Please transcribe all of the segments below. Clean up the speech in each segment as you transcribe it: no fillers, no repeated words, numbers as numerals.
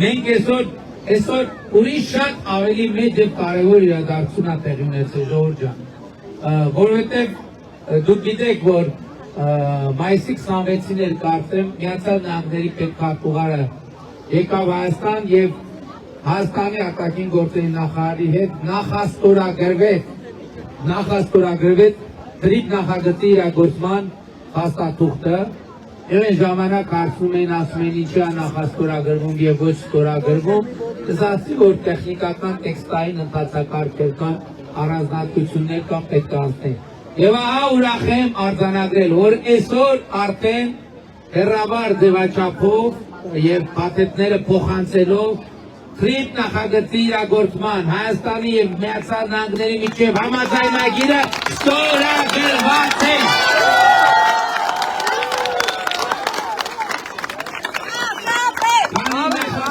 մենք այսօր ուրիշ շատ ավելի մեծ եւ կարեւոր իրադարձություն է տեղի ունեցել ժողովուրդ ջան, որովհետեւ դուք գիտեք, որ մայիսի 26-ին էլ կարծեմ Միացյալ Նահանգների պետքարտուղարը եկավ Հայաստան եւ Հայաստանի արտաքին գործերի նախարարի հետ նախաստորագրվեց Թրիպ նախագծի իրագործման փաստաթուղթը, եւ այն ժամանակ հարցնում էին, ասում են ինչի է նախաստորագրվում եւ ոչ ստորագրվում, ասացի, որ տեխնիկական տեքստային ընթացակարգեր կան, առանձնահատկություններ կան, պետք է անցնեն։ Եվ ահա ուրախ եմ արձանագրել, որ այսօր արդեն հեռավար ձևաչափով եւ փաթեթները փոխանցելով Թրիպ նախագծի իրագործման Հայաստանի եւ Միացյալ Նահանգների միջև համաձայնագիրը ստորագրված է։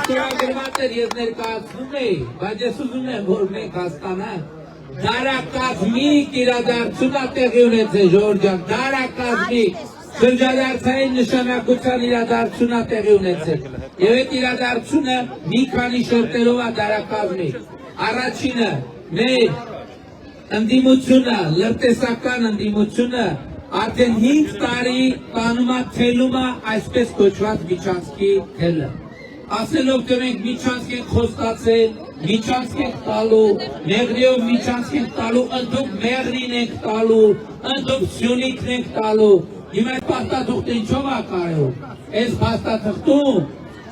Ստորագրված էր ես ներկայացնում էի, բայց ես ուզում եմ, որ մենք հասկանանք դարակազմիկ իրադարձություն է տեղի ունեցել, ժողովուրդ ջան, դարակազմիկ շրջադարձային նշանակության իրադարձություն է տեղի ունեցել։ Եվ այդ իրադարձությունը մի քանի շերտերով է դարակազմիկ։ Առաջինը մեր ընդդիմությունը, լրտեսական ընդդիմությունը արդեն 5 տարի տանում է թելում է այսպես կոչված միջանցքի թելը։ Ասելով թե մենք միջանցք ենք խոստացել, միջանցք ենք տալու, մեղրիով միջանցք ենք տալու, ընդդուք մեղրին ենք տալու, ընդդուք սյունիքն ենք տալու։ Հիմա այդ փաստաթուղթը ինչով է կարևոր։ Այս փաստաթղթում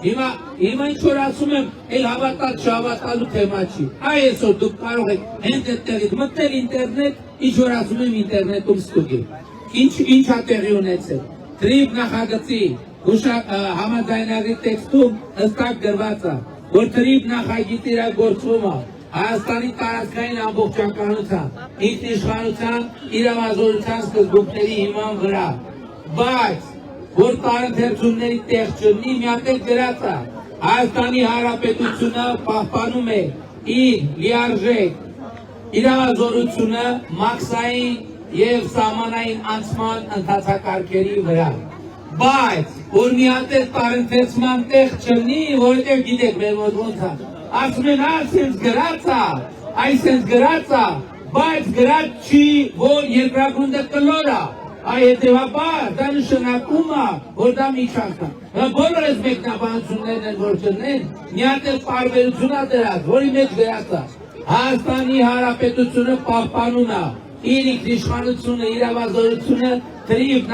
հիմա ինչ որ ասում եմ, էլ հավատալ չհավատալու թեմա չի։ Այսօր դուք կարող եք հենց այդտեղից մտնել ինտերնետ, ինչ որ ասում եմ ինտերնետում ստուգել։ Ինչ է տեղի ունեցել։ Թրիպ նախագծի համաձայնագրի տեքստում հստակ գրված է, որ Թրիպ նախագիծի իրագործումը Հայաստանի տարածքային ամբողջականության, ինքնիշխանության, իրավազորության սկզբունքների հիման վրա, բայց որ տարընթերցումների տեղ չլինի, մի հատ էլ գրած է, Հայաստանի Հանրապետությունը պահպանում է իր լիարժեք իրավազորությունը մաքսային եւ սահմանային անցման ընթացակարգերի վրա։ Բայց որ մի հատ էլ տարընթերցման տեղ չլինի, որովհետեւ գիտեք մեր մոտ ոնց է, ասում են այսպես գրած է, այսպես գրած է, բայց գրած չի, որ երկրագունդը կլոր է, հետևաբար դա նշանակում է, որ դա միջանցք է։ Բոլոր այս մեկնաբանություններն են, որ չլինեն, մի հատ էլ տարբերություն է դրած, որի մեջ գրած է Հայաստանի Հանրապետությունը պահպանում է իր ինքնիշխանությունը, իրավազորությունը Թրիպ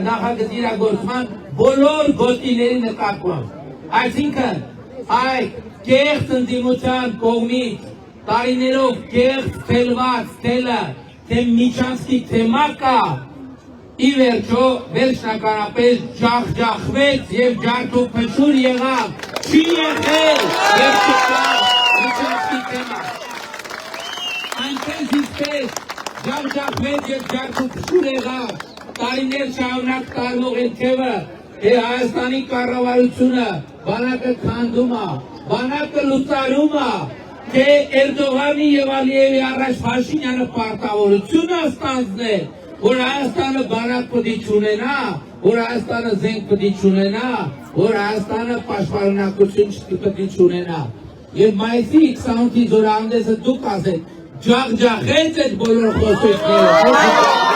նախագծի իրագործման բոլոր գոտիների նկատմամբ։ Այսինքն այդ կեղծ ընդդիմության կողմից տարիներով կեղծ թելված թելը, թե միջանցքի թեմա կա, ի վերջո վերջնականապես ջախջախվեց եւ ջարդուփշուր եղավ, չի եղել եւ չկա միջանցքի թեմա։ Այնպես իսկես ջախջախվեց եւ ջարդուփշուր եղավ, տարիներ շարունակ տարվող այդ թևը, թե Հայաստանի կառավարությունը բանակը քանդում է, բանակը լուծարում է, թե Էրդողանի եւ Ալիևի առաջ Փաշինյանը պարտավորություն է ստանձնել, որ Հայաստանը բանակ պետք չունենա, որ Հայաստանը զենք պետք չունենա, որ Հայաստանը պաշտպանունակություն պետք չունենա։ Եվ մայիսի 28-ի զորահանդեսը դուք ասեք, ջախջախեց այդ բոլոր խոսքերը։